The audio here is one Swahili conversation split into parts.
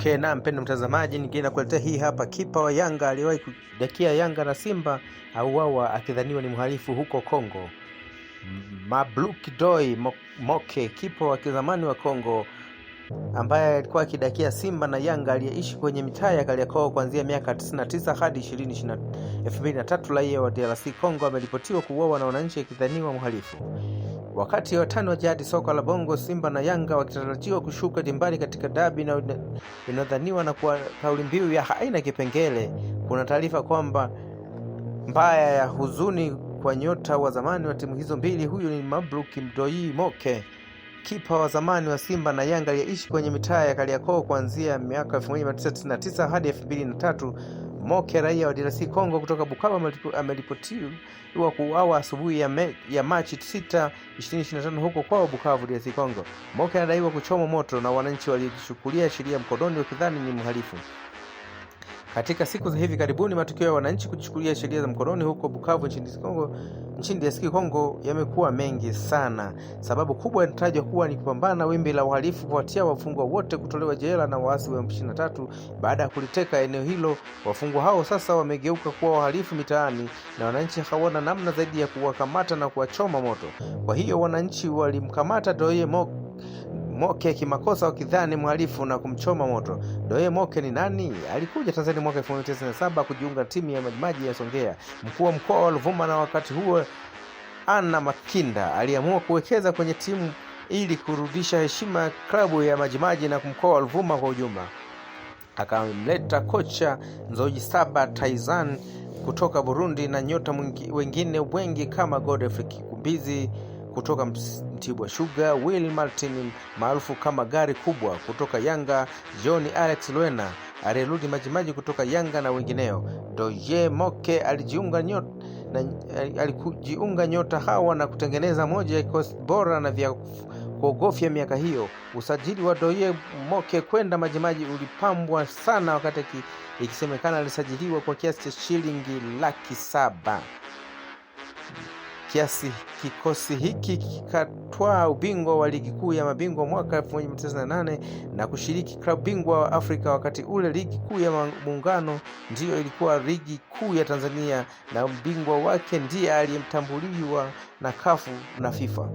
Okay, na mpendwa mtazamaji, ningine kuletea hii hapa. Kipa wa Yanga aliwahi kudakia Yanga na Simba auawa akidhaniwa ni mhalifu huko Kongo. Mabluki Doi Moke, kipa wa kizamani wa Kongo ambaye alikuwa akidakia Simba na Yanga, aliyeishi kwenye mitaa ya Kariakoo kuanzia miaka 99 hadi 2023, raia wa DRC Kongo, ameripotiwa kuuawa na wananchi akidhaniwa mhalifu. Wakati watani wa jadi soka la Bongo, Simba na Yanga wakitarajiwa kushuka dimbani katika dabi na inadhaniwa na kwa kauli mbiu ya haina kipengele, kuna taarifa kwamba mbaya ya huzuni kwa nyota wa zamani wa timu hizo mbili. Huyu ni Mabluki Doi Moke, kipa wa zamani wa Simba na Yanga aliyeishi kwenye mitaa ya Kariakoo kuanzia miaka 1999 hadi 2003. Moke, raia wa DRC Kongo kutoka Bukavu, ameripotiwa kuuawa asubuhi ya Machi 6, 2025 huko kwao Bukavu, DRC Kongo. Moke anadaiwa kuchoma moto na wananchi walichukulia sheria mkononi wakidhani ni mhalifu. Katika siku za hivi karibuni, matukio ya wananchi kuchukulia sheria za mkononi huko Bukavu nchini DRC Kongo yamekuwa mengi sana. Sababu kubwa inatajwa kuwa ni kupambana na wimbi la uhalifu kufuatia wafungwa wote kutolewa jela na waasi wa M23 baada ya kuliteka eneo hilo. Wafungwa hao sasa wamegeuka kuwa wahalifu mitaani na wananchi hawana namna zaidi ya kuwakamata na kuwachoma moto. Kwa hiyo wananchi walimkamata Doi Moke kimakosa wakidhani mhalifu na kumchoma moto. Doi Moke ni nani? Alikuja Tanzania mwaka 1997 kujiunga timu ya Majimaji ya Songea. Mkuu wa mkoa wa Ruvuma na wakati huo Anna Makinda aliamua kuwekeza kwenye timu ili kurudisha heshima ya klabu ya Majimaji na mkoa wa Ruvuma kwa ujumla. Akamleta kocha Nzoji Saba Taizan kutoka Burundi na nyota wengine wengi kama Godfrey Kikumbizi kutoka Mtibwa Sugar, Will Martin maarufu kama Gari Kubwa kutoka Yanga, John Alex Luena alirudi Majimaji kutoka Yanga na wengineo. Doi Moke alijiunga nyota hawa na kutengeneza moja ya kikosi bora na vya kuogofya miaka hiyo. Usajili wa Doi Moke kwenda Majimaji ulipambwa sana, wakati ikisemekana alisajiliwa kwa kiasi cha shilingi 700,000. Kikosi hiki kikatwaa ubingwa wa ligi kuu ya mabingwa mwaka 1998 na kushiriki klabu bingwa wa Afrika. Wakati ule ligi kuu ya Muungano ndiyo ilikuwa ligi kuu ya Tanzania na bingwa wake ndiye aliyemtambuliwa na CAF na FIFA.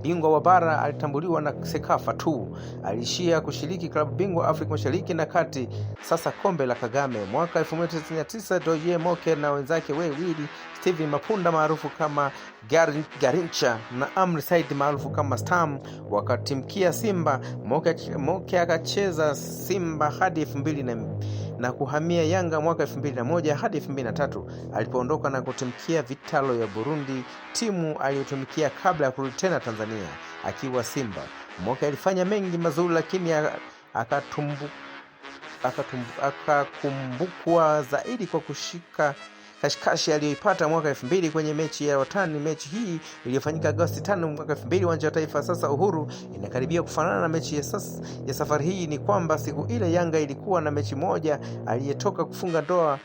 Bingwa wa bara alitambuliwa na Sekafa tu. Alishia kushiriki klabu bingwa Afrika Mashariki na Kati, sasa kombe la Kagame. Mwaka 1999 Doi Moke na wenzake wawili Steven Mapunda maarufu kama Garincha na Amri Said maarufu kama Stam wakatimkia Simba. Moke akacheza Simba hadi 2000 na kuhamia Yanga mwaka 2001 hadi 2003 alipoondoka na kutimkia Vitalo ya Burundi, timu aliyotumikia kabla ya kurudi tena Tanzania akiwa Simba. Moke alifanya mengi mazuri, lakini akakumbukwa zaidi kwa kushika kashikashi aliyoipata mwaka 2000 kwenye mechi ya watani. Mechi hii iliyofanyika Agosti 5 mwaka 2000 uwanja wa Taifa sasa Uhuru. Inakaribia kufanana na mechi ya safari hii ni kwamba siku ile Yanga ilikuwa na mechi moja aliyetoka kufunga ndoa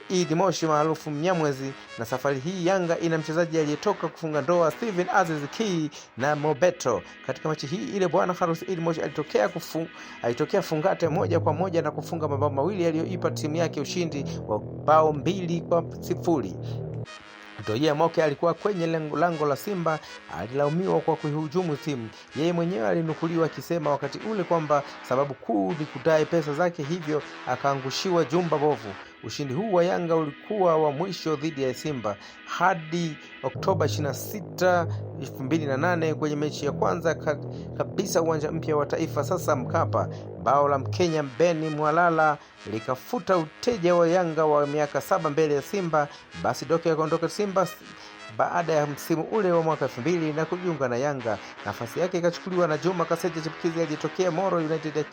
Idi Moshi maarufu Mnyamwezi, na safari hii Yanga ina mchezaji aliyetoka kufunga ndoa Steven Aziz Ki na Mobeto. Katika mechi hii ile bwana harusi Idi Moshi alitokea fungate moja kwa moja na kufunga mabao mawili aliyoipa timu yake ushindi wa bao 2-0. Doi Moke alikuwa kwenye lango la Simba, alilaumiwa kwa kuhujumu timu. Yeye mwenyewe alinukuliwa akisema wakati ule kwamba sababu kuu ni kudai pesa zake, hivyo akaangushiwa jumba bovu. Ushindi huu wa Yanga ulikuwa wa mwisho dhidi ya Simba hadi Oktoba 26, 2008 kwenye mechi ya kwanza kabisa uwanja mpya wa Taifa sasa Mkapa. Bao la Mkenya Beni Mwalala likafuta uteja wa Yanga wa miaka 7 mbele ya Simba. Basi Doke akaondoka Simba baada ya msimu ule wa mwaka 2000 na kujiunga na Yanga. Nafasi yake ikachukuliwa na Juma Kaseja chipukizi aliyetokea Moro United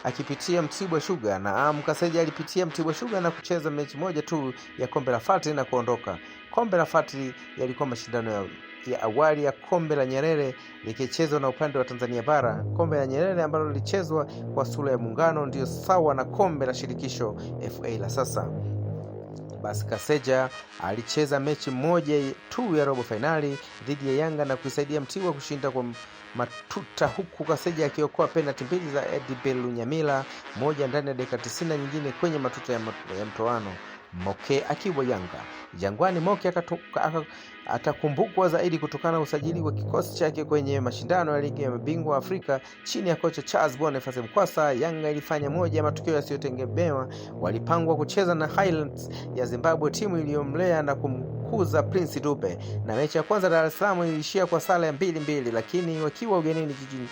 akipitia Mtibwa Sugar. Na Kaseja alipitia Mtibwa Sugar na kucheza mechi moja tu ya kombe la Fatri na kuondoka. Kombe la Fatri yalikuwa mashindano ya awali ya kombe la Nyerere likichezwa na upande wa Tanzania bara. Kombe la Nyerere ambalo lilichezwa kwa sura ya Muungano ndio sawa na kombe la shirikisho FA la sasa. Basi Kaseja alicheza mechi moja tu ya robo finali dhidi ya Yanga na kuisaidia Mtibwa kushinda kwa matuta, huku Kaseja akiokoa penalti mbili za Edibel Lunyamila, moja ndani ya dakika 90 na nyingine kwenye matuta ya mtoano. Moke akiwa Yanga Jangwani, Moke atakumbukwa zaidi kutokana na usajili wa kikosi chake kwenye mashindano ya ligi ya mabingwa Afrika chini ya kocha Charles Boniface Mkwasa. Yanga ilifanya moja ya matukio yasiyotegemewa. Walipangwa kucheza na Highlands ya Zimbabwe, timu iliyomlea na kumkuza Prince Dube, na mechi ya kwanza Dar es Salaam iliishia kwa sare ya 2-2, lakini wakiwa ugenini jijini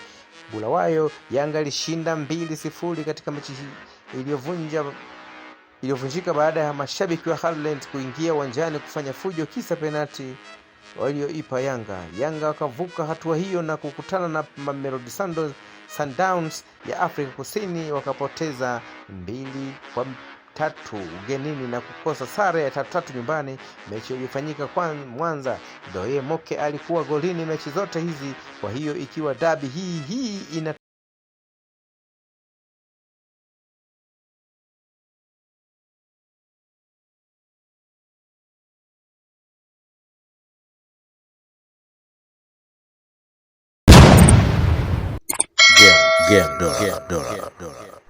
Bulawayo, Yanga ilishinda 2-0 katika mechi iliyovunjika baada ya mashabiki wa Highlands kuingia uwanjani kufanya fujo kisa penalti walioipa Yanga. Yanga wakavuka hatua hiyo na kukutana na Mamelodi Sundowns ya Afrika Kusini, wakapoteza 2-3 ugenini na kukosa sare ya 3-3 nyumbani. Mechi ilifanyika kwa Mwanza. Doye Moke alikuwa golini mechi zote hizi, kwa hiyo ikiwa dabi hii ina Get dollar.